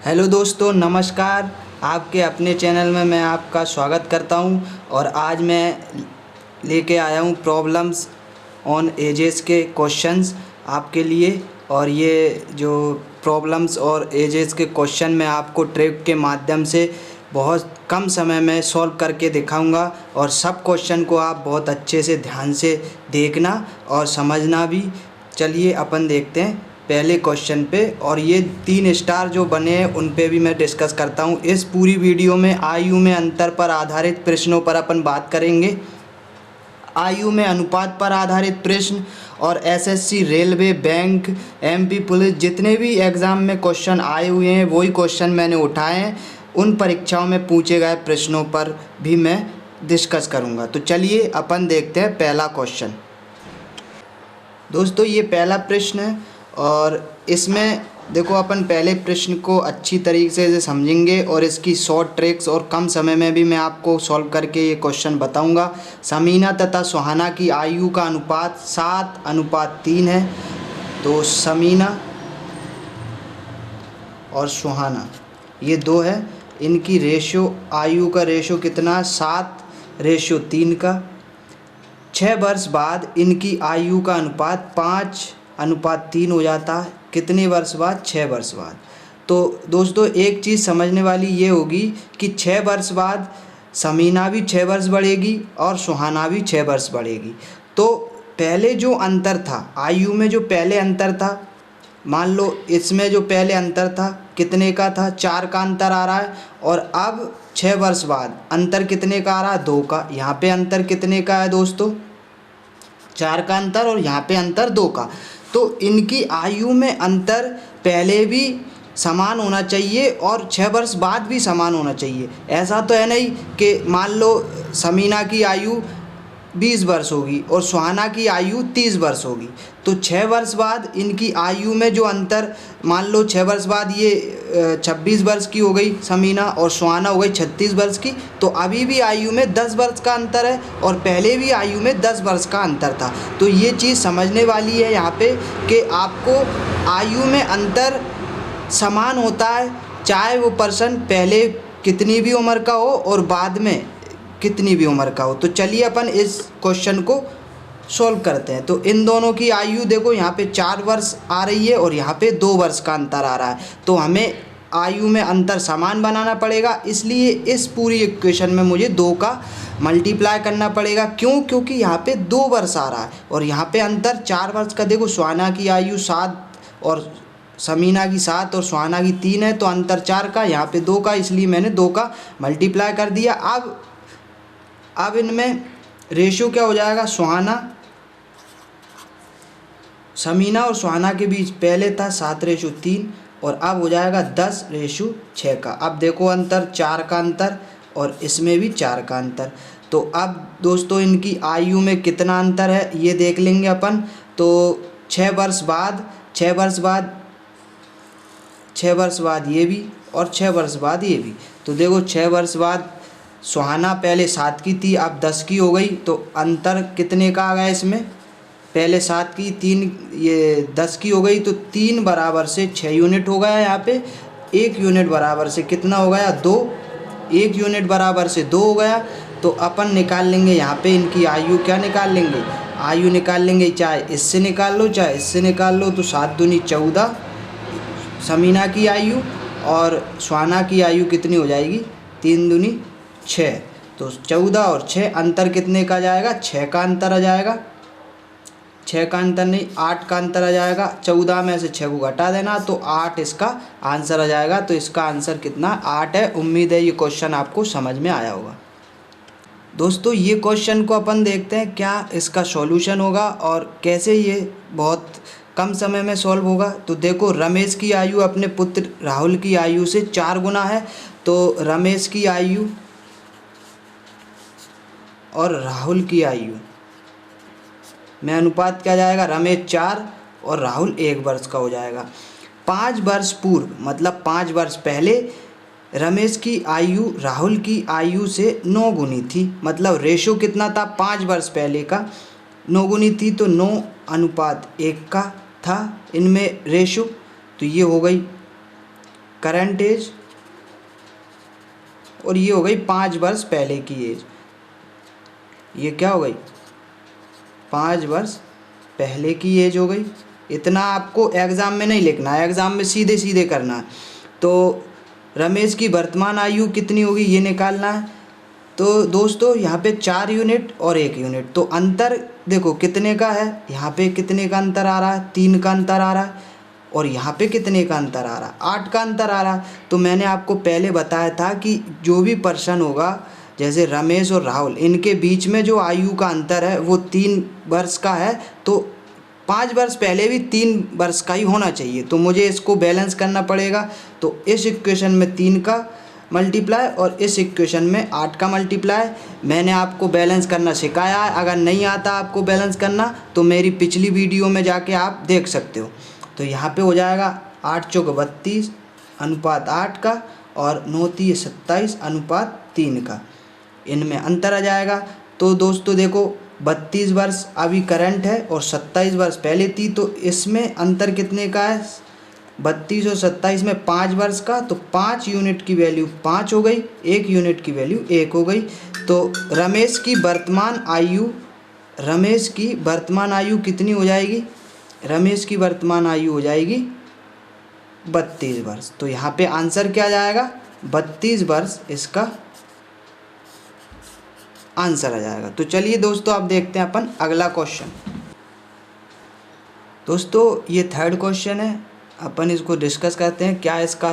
Hello दोस्तों, नमस्कार। आपके अपने चैनल में मैं आपका स्वागत करता हूं और आज मैं लेके आया हूं प्रॉब्लम्स ऑन एजेस के क्वेश्चंस आपके लिए। और ये जो प्रॉब्लम्स और एजेस के क्वेश्चन मैं आपको ट्रिक के माध्यम से बहुत कम समय में सॉल्व करके दिखाऊंगा और सब क्वेश्चन को आप बहुत अच्छे से ध्यान से देखना और समझना भी। चलिए अपन देखते हैं पहले क्वेश्चन पे। और ये 3 स्टार जो बने हैं उन पे भी मैं डिस्कस करता हूँ। इस पूरी वीडियो में आयु में अंतर पर आधारित प्रश्नों पर अपन बात करेंगे। आयु में अनुपात पर आधारित प्रश्न और SSC, railway, bank, MP police जितने भी एग्ज़ाम में क्वेश्चन आए हुए हैं वही क्वेश्चन मैंने उठाए हैं। उन परीक्षाओं में पूछे गए प्रश्नों पर भी मैं डिस्कस करूँगा। तो चलिए अपन देखते हैं पहला क्वेश्चन। दोस्तों ये पहला प्रश्न है और इसमें देखो अपन पहले प्रश्न को अच्छी तरीके से समझेंगे और इसकी शॉर्ट ट्रिक्स और कम समय में भी मैं आपको सॉल्व करके ये क्वेश्चन बताऊंगा। समीना तथा सुहाना की आयु का अनुपात 7:3 है। तो समीना और सुहाना ये दो है, इनकी रेशो आयु का रेशो कितना 7:3 का। 6 वर्ष बाद इनकी आयु का अनुपात 5:3 हो जाता है। कितने वर्ष बाद? 6 वर्ष बाद। तो दोस्तों एक चीज़ समझने वाली ये होगी कि 6 वर्ष बाद समीना भी 6 वर्ष बढ़ेगी और सुहाना भी 6 वर्ष बढ़ेगी। तो पहले जो अंतर था आयु में, जो पहले अंतर था, मान लो इसमें जो पहले अंतर था कितने का था? 4 का अंतर आ रहा है। और अब 6 वर्ष बाद अंतर कितने का आ रहा है? 2 का। यहाँ पे अंतर कितने का है दोस्तों? 4 का अंतर और यहाँ पे अंतर 2 का। तो इनकी आयु में अंतर पहले भी समान होना चाहिए और 6 वर्ष बाद भी समान होना चाहिए। ऐसा तो है नहीं कि मान लो समीना की आयु 20 वर्ष होगी और सुहाना की आयु 30 वर्ष होगी। तो 6 वर्ष बाद इनकी आयु में जो अंतर, मान लो 6 वर्ष बाद ये 26 वर्ष की हो गई समीना और सुहाना हो गई 36 वर्ष की। तो अभी भी आयु में 10 वर्ष का अंतर है और पहले भी आयु में 10 वर्ष का अंतर था। तो ये चीज़ समझने वाली है यहाँ पे कि आपको आयु में अंतर समान होता है, चाहे वो पर्सन पहले कितनी भी उम्र का हो और बाद में कितनी भी उम्र का हो। तो चलिए अपन इस क्वेश्चन को सॉल्व करते हैं। तो इन दोनों की आयु देखो, यहाँ पे 4 वर्ष आ रही है और यहाँ पे 2 वर्ष का अंतर आ रहा है। तो हमें आयु में अंतर समान बनाना पड़ेगा, इसलिए इस पूरी इक्वेशन में मुझे 2 का मल्टीप्लाई करना पड़ेगा। क्यों? क्योंकि यहाँ पे 2 वर्ष आ रहा है और यहाँ पे अंतर 4 वर्ष का। देखो सुहाना की आयु 7 और समीना की 7 और सुहाना की 3 है, तो अंतर 4 का, यहाँ पे 2 का, इसलिए मैंने 2 का मल्टीप्लाई कर दिया। अब इनमें रेशो क्या हो जाएगा? समीना और सुहाना के बीच पहले था 7:3 और अब हो जाएगा 10:6 का। अब देखो अंतर 4 का अंतर और इसमें भी 4 का अंतर। तो अब दोस्तों इनकी आयु में कितना अंतर है ये देख लेंगे अपन। तो 6 वर्ष बाद ये भी और 6 वर्ष बाद ये भी। तो देखो 6 वर्ष बाद सुहाना पहले 7 की थी, अब 10 की हो गई। तो अंतर कितने का आ गया इसमें? पहले 7 की, 3 ये 10 की हो गई। तो 3 बराबर से 6 यूनिट हो गया। यहाँ पे 1 यूनिट बराबर से कितना हो गया? 2। 1 यूनिट बराबर से 2 हो गया। तो अपन निकाल लेंगे यहाँ पे इनकी आयु। क्या निकाल लेंगे? आयु निकाल लेंगे, चाहे इससे निकाल लो चाहे इससे निकाल लो। तो 7 दूनी 14 समीना की आयु और सुहाना की आयु कितनी हो जाएगी? 3 दूनी 6। तो 14 और 6 अंतर कितने का जाएगा? 6 का अंतर आ जाएगा। 6 का अंतर नहीं, 8 का अंतर आ जाएगा। 14 में से 6 को घटा देना तो 8 इसका आंसर आ जाएगा। तो इसका आंसर कितना? 8 है। उम्मीद है ये क्वेश्चन आपको समझ में आया होगा। दोस्तों ये क्वेश्चन को अपन देखते हैं क्या इसका सॉल्यूशन होगा और कैसे ये बहुत कम समय में सॉल्व होगा। तो देखो रमेश की आयु अपने पुत्र राहुल की आयु से 4 गुना है। तो रमेश की आयु और राहुल की आयु में अनुपात क्या जाएगा? रमेश 4 और राहुल 1 वर्ष का हो जाएगा। 5 वर्ष पूर्व, मतलब 5 वर्ष पहले रमेश की आयु राहुल की आयु से 9 गुनी थी। मतलब रेशो कितना था? 5 वर्ष पहले का 9 गुनी थी, तो 9:1 का था इनमें रेशो। तो ये हो गई करंट एज, और ये हो गई 5 वर्ष पहले की एज। ये क्या हो गई, 5 वर्ष पहले की एज हो गई। इतना आपको एग्ज़ाम में नहीं लिखना है, एग्ज़ाम में सीधे सीधे करना है। तो रमेश की वर्तमान आयु कितनी होगी ये निकालना है। तो दोस्तों यहाँ पे 4 यूनिट और 1 यूनिट, तो अंतर देखो कितने का है, यहाँ पे कितने का अंतर आ रहा है, 3 का अंतर आ रहा है, और यहाँ पे कितने का अंतर आ रहा है, 8 का अंतर आ रहा है। तो मैंने आपको पहले बताया था कि जो भी पर्सन होगा, जैसे रमेश और राहुल, इनके बीच में जो आयु का अंतर है वो 3 वर्ष का है, तो 5 वर्ष पहले भी 3 वर्ष का ही होना चाहिए। तो मुझे इसको बैलेंस करना पड़ेगा। तो इस इक्वेशन में 3 का मल्टीप्लाई और इस इक्वेशन में 8 का मल्टीप्लाई मैंने आपको बैलेंस करना सिखाया है। अगर नहीं आता आपको बैलेंस करना तो मेरी पिछली वीडियो में जाके आप देख सकते हो। तो यहाँ पे हो जाएगा 8 चौक 32 अनुपात 8 का और 9 3 27 अनुपात 3 का, इनमें अंतर आ जाएगा। तो दोस्तों देखो 32 वर्ष अभी करंट है और 27 वर्ष पहले थी, तो इसमें अंतर कितने का है, 32 और 27 में 5 वर्ष का, तो 5 यूनिट की वैल्यू 5 हो गई, 1 यूनिट की वैल्यू 1 हो गई। तो रमेश की वर्तमान आयु कितनी हो जाएगी, रमेश की वर्तमान आयु हो जाएगी 32 वर्ष। तो यहाँ पे आंसर क्या जाएगा, 32 वर्ष इसका आंसर आ जाएगा। तो चलिए दोस्तों आप देखते हैं अपन अगला क्वेश्चन। दोस्तों ये 3rd क्वेश्चन है, अपन इसको डिस्कस करते हैं क्या इसका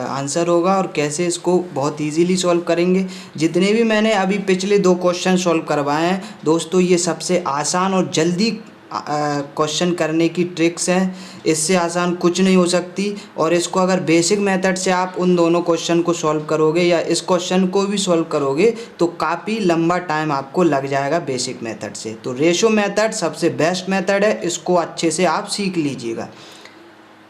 आंसर होगा और कैसे इसको बहुत इजीली सॉल्व करेंगे। जितने भी मैंने अभी पिछले 2 क्वेश्चन सॉल्व करवाए हैं दोस्तों, ये सबसे आसान और जल्दी क्वेश्चन करने की ट्रिक्स हैं, इससे आसान कुछ नहीं हो सकती। और इसको अगर बेसिक मेथड से आप उन दोनों क्वेश्चन को सॉल्व करोगे या इस क्वेश्चन को भी सॉल्व करोगे तो काफ़ी लंबा टाइम आपको लग जाएगा बेसिक मेथड से। तो रेशो मेथड सबसे बेस्ट मेथड है, इसको अच्छे से आप सीख लीजिएगा।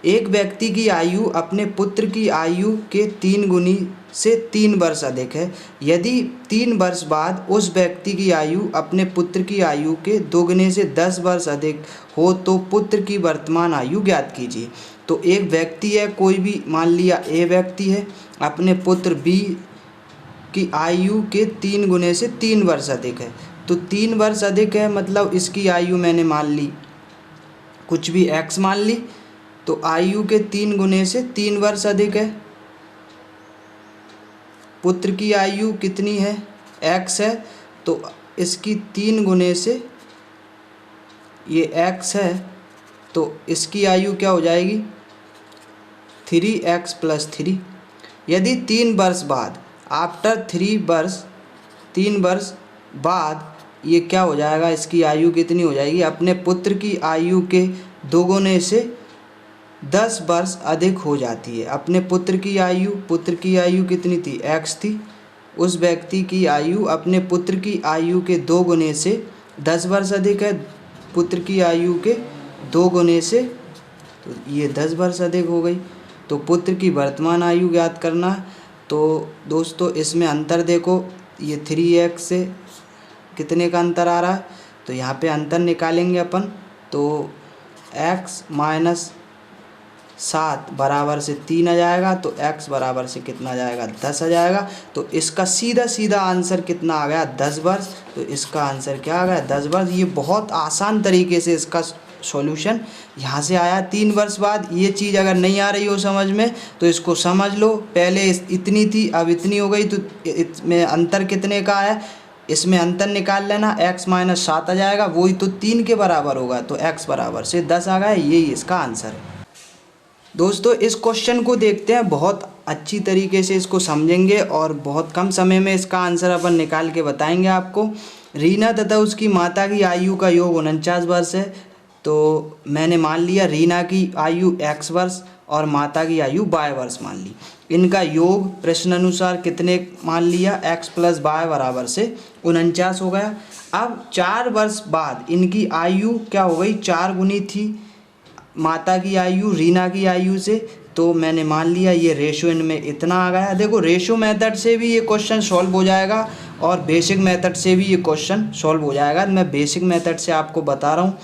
एक व्यक्ति की आयु अपने पुत्र की आयु के 3 गुनी से 3 वर्ष अधिक है। यदि 3 वर्ष बाद उस व्यक्ति की आयु अपने पुत्र की आयु के 2 गुने से 10 वर्ष अधिक हो तो पुत्र की वर्तमान आयु ज्ञात कीजिए। तो एक व्यक्ति है, कोई भी, मान लिया ए व्यक्ति है, अपने पुत्र बी की आयु के 3 गुने से 3 वर्ष अधिक है। तो 3 वर्ष अधिक है मतलब इसकी आयु मैंने मान ली कुछ भी एक्स मान ली, तो आयु के 3 गुने से 3 वर्ष अधिक है। पुत्र की आयु कितनी है, एक्स है, तो इसकी 3 गुने से ये एक्स है, तो इसकी आयु क्या हो जाएगी 3x + 3। यदि 3 वर्ष बाद, आफ्टर 3 वर्ष बाद ये क्या हो जाएगा, इसकी आयु कितनी हो जाएगी, अपने पुत्र की आयु के 2 गुने से 10 वर्ष अधिक हो जाती है। अपने पुत्र की आयु कितनी थी, x थी, उस व्यक्ति की आयु अपने पुत्र की आयु के 2 गुने से 10 वर्ष अधिक है, पुत्र की आयु के 2 गुने से, तो ये 10 वर्ष अधिक हो गई। तो पुत्र की वर्तमान आयु ज्ञात करना। तो दोस्तों इसमें अंतर देखो, ये 3x से कितने का अंतर आ रहा है, तो यहाँ पे अंतर निकालेंगे अपन, तो x - 7 बराबर से 3 आ जाएगा, तो x बराबर से कितना आ जाएगा 10 आ जाएगा। तो इसका सीधा आंसर कितना आ गया 10 वर्ष। तो इसका आंसर क्या आ गया 10 वर्ष। ये बहुत आसान तरीके से इसका सॉल्यूशन यहाँ से आया। 3 वर्ष बाद ये चीज़ अगर नहीं आ रही हो समझ में तो इसको समझ लो, पहले इतनी थी अब इतनी हो गई, तो इसमें अंतर कितने का है, इसमें अंतर निकाल लेना, x - 7 आ जाएगा, वही तो 3 के बराबर होगा, तो x बराबर से 10 आ गया। यही इसका आंसर है। दोस्तों इस क्वेश्चन को देखते हैं, बहुत अच्छी तरीके से इसको समझेंगे और बहुत कम समय में इसका आंसर अपन निकाल के बताएंगे आपको। रीना तथा उसकी माता की आयु का योग 49 वर्ष है। तो मैंने मान लिया रीना की आयु x वर्ष और माता की आयु y वर्ष मान ली। इनका योग प्रश्न अनुसार कितने मान लिया, x + y बराबर से 49 हो गया। अब 4 वर्ष बाद इनकी आयु क्या हो गई, 4 गुनी थी माता की आयु रीना की आयु से, तो मैंने मान लिया ये रेशो इनमें इतना आ गया। देखो रेशो मेथड से भी ये क्वेश्चन सॉल्व हो जाएगा और बेसिक मेथड से भी ये क्वेश्चन सॉल्व हो जाएगा। मैं बेसिक मेथड से आपको बता रहा हूँ।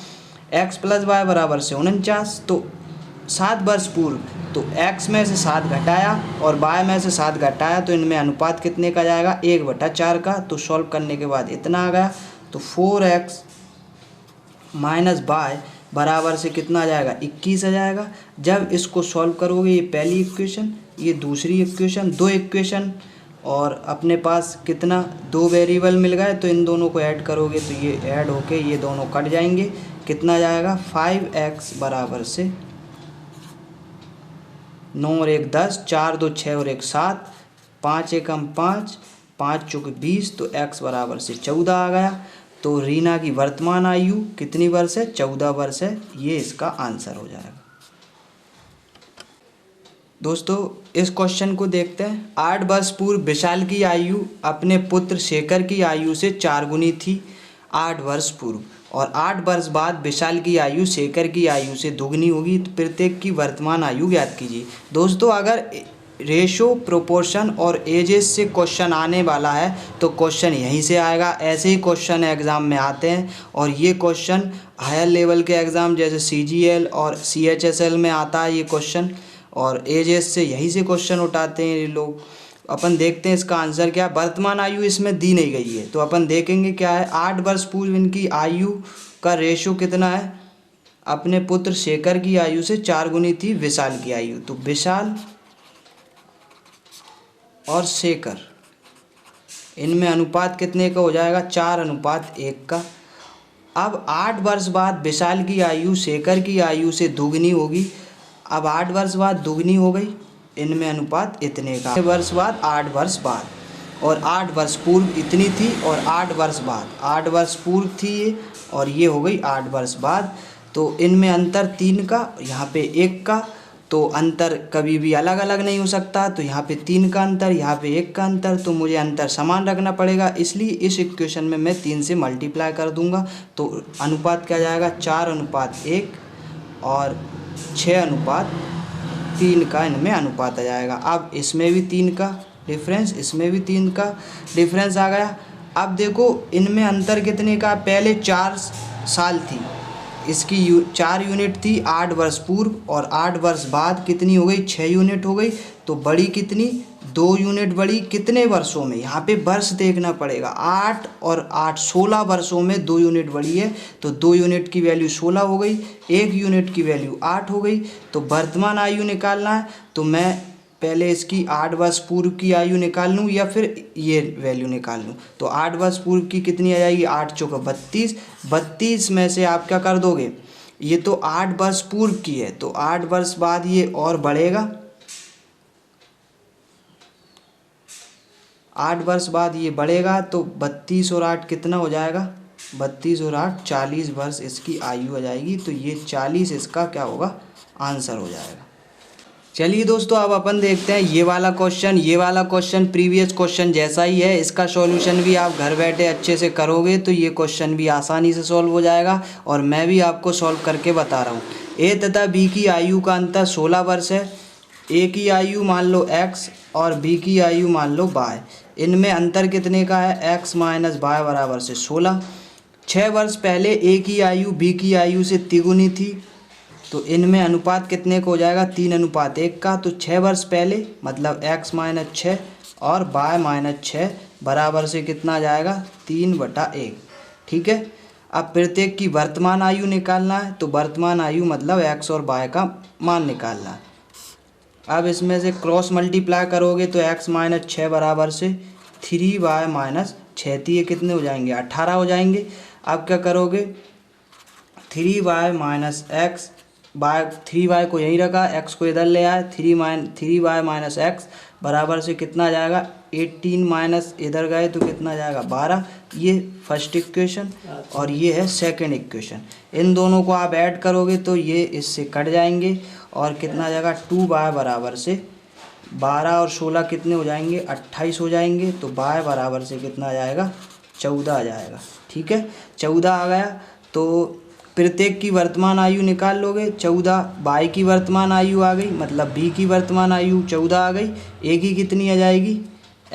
x + y बराबर से 49, तो 7 वर्ष पूर्व तो x में से 7 घटाया और y में से 7 घटाया, तो इनमें अनुपात कितने का जाएगा 1/4 का। तो सॉल्व करने के बाद इतना आ गया, तो 4x माइनस y बराबर से कितना आ जाएगा 21 आ जाएगा। जब इसको सॉल्व करोगे, ये पहली इक्वेशन, ये दूसरी इक्वेशन, दो इक्वेशन, और अपने पास कितना 2 वेरिएबल मिल गए, तो इन दोनों को ऐड करोगे तो ये ऐड होके ये दोनों कट जाएंगे। कितना जाएगा 5x बराबर से 9 और 1 10, 4 2 6 और 1 7, 5 1 5, 5 चौक 20, तो x बराबर से 14 आ गया। तो रीना की वर्तमान आयु कितनी वर्ष है 14 वर्ष है, ये इसका आंसर हो जाएगा। दोस्तों इस क्वेश्चन को देखते हैं। 8 वर्ष पूर्व विशाल की आयु अपने पुत्र शेखर की आयु से 4 गुनी थी 8 वर्ष पूर्व, और 8 वर्ष बाद विशाल की आयु शेखर की आयु से दोगुनी होगी, तो प्रत्येक की वर्तमान आयु ज्ञात कीजिए। दोस्तों अगर रेशो, प्रोपोर्शन और एजेस से क्वेश्चन आने वाला है तो क्वेश्चन यहीं से आएगा। ऐसे ही क्वेश्चन एग्ज़ाम में आते हैं, और ये क्वेश्चन हायर लेवल के एग्ज़ाम जैसे CGL और CHSL में आता है ये क्वेश्चन, और एजेस से यहीं से क्वेश्चन उठाते हैं ये लोग। अपन देखते हैं इसका आंसर क्या है। वर्तमान आयु इसमें दी नहीं गई है, तो अपन देखेंगे क्या है। 8 वर्ष पूर्व इनकी आयु का रेशो कितना है, अपने पुत्र शेखर की आयु से 4 गुनी थी विशाल की आयु, तो विशाल और शेखर इनमें अनुपात कितने का हो जाएगा 4:1 का। अब 8 वर्ष बाद विशाल की आयु शेखर की आयु से दोगुनी होगी। अब 8 वर्ष बाद दोगुनी हो गई, इनमें अनुपात इतने का। 8 वर्ष बाद 8 वर्ष बाद, और 8 वर्ष पूर्व इतनी थी, और 8 वर्ष बाद 8 वर्ष पूर्व थी ये, और ये हो गई 8 वर्ष बाद। तो इनमें अंतर 3 का, यहाँ पे 1 का, तो अंतर कभी भी अलग अलग नहीं हो सकता। तो यहाँ पे 3 का अंतर, यहाँ पे 1 का अंतर, तो मुझे अंतर समान रखना पड़ेगा, इसलिए इस इक्वेशन में मैं 3 से मल्टीप्लाई कर दूंगा। तो अनुपात क्या जाएगा 4:1 और 6:3 का इनमें अनुपात आ जाएगा। अब इसमें भी 3 का डिफरेंस, इसमें भी 3 का डिफरेंस आ गया। अब देखो इनमें अंतर कितने का, पहले 4 साल थी, इसकी 4 यूनिट थी 8 वर्ष पूर्व, और 8 वर्ष बाद कितनी हो गई 6 यूनिट हो गई। तो बड़ी कितनी 2 यूनिट बड़ी कितने वर्षों में, यहाँ पे वर्ष देखना पड़ेगा। 8 और 8 16 वर्षों में 2 यूनिट बड़ी है, तो 2 यूनिट की वैल्यू 16 हो गई, 1 यूनिट की वैल्यू 8 हो गई। तो वर्तमान आयु निकालना है, तो मैं पहले इसकी 8 वर्ष पूर्व की आयु निकाल लूँ या फिर ये वैल्यू निकाल लूँ। तो 8 वर्ष पूर्व की कितनी आ जाएगी 8 चौका 32, 32 में से आप क्या कर दोगे, ये तो 8 वर्ष पूर्व की है, तो 8 वर्ष बाद ये और बढ़ेगा, 8 वर्ष बाद ये बढ़ेगा, तो 32 और 8 कितना हो जाएगा 32 और 8 40 वर्ष इसकी आयु आ जाएगी। तो ये 40 इसका क्या होगा आंसर हो जाएगा। चलिए दोस्तों अब अपन देखते हैं ये वाला क्वेश्चन प्रीवियस क्वेश्चन जैसा ही है। इसका सॉल्यूशन भी आप घर बैठे अच्छे से करोगे तो ये क्वेश्चन भी आसानी से सॉल्व हो जाएगा, और मैं भी आपको सॉल्व करके बता रहा हूँ। ए तथा बी की आयु का अंतर 16 वर्ष है। ए की आयु मान लो x और बी की आयु मान लो y। इनमें अंतर कितने का है x माइनस y बराबर से 16। 6 वर्ष पहले ए की आयु बी की आयु से तिगुनी थी, तो इनमें अनुपात कितने का हो जाएगा 3:1 का। तो 6 वर्ष पहले मतलब x माइनस 6 और y माइनस 6 बराबर से कितना आ जाएगा 3/1। ठीक है। अब प्रत्येक की वर्तमान आयु निकालना है, तो वर्तमान आयु मतलब x और y का मान निकालना है। अब इसमें से क्रॉस मल्टीप्लाई करोगे तो x माइनस 6 बराबर से 3y माइनस 6, तो ये कितने हो जाएंगे 18 हो जाएंगे। अब क्या करोगे 3y माइनस x, 3y को यहीं रखा, x को इधर ले आए, 3y माइनस x बराबर से कितना आ जाएगा 18 माइनस इधर गए तो कितना आ जाएगा 12। ये फर्स्ट इक्वेशन और ये है सेकंड इक्वेशन। इन दोनों को आप ऐड करोगे तो ये इससे कट जाएंगे और कितना आ जाएगा 2y बराबर से 12 और 16 कितने हो जाएंगे 28 हो जाएंगे। तो y बराबर से कितना आ जाएगा 14 आ जाएगा। ठीक है, 14 आ गया। तो प्रत्येक की वर्तमान आयु निकाल लोगे, 14 y की वर्तमान आयु आ गई, मतलब b की वर्तमान आयु 14 आ गई। a की कितनी आ जाएगी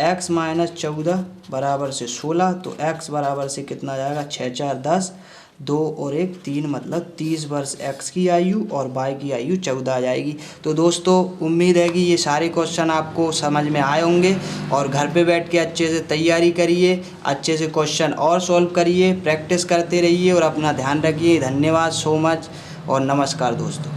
x माइनस 14 बराबर से 16। तो x बराबर से कितना आ जाएगा 6 4 10, 2 और 1 3 मतलब 30 वर्ष x की आयु और y की आयु 14 आ जाएगी। तो दोस्तों उम्मीद है कि ये सारे क्वेश्चन आपको समझ में आए होंगे और घर पे बैठ के अच्छे से तैयारी करिए, अच्छे से क्वेश्चन और सॉल्व करिए, प्रैक्टिस करते रहिए और अपना ध्यान रखिए। धन्यवाद सो मच और नमस्कार दोस्तों।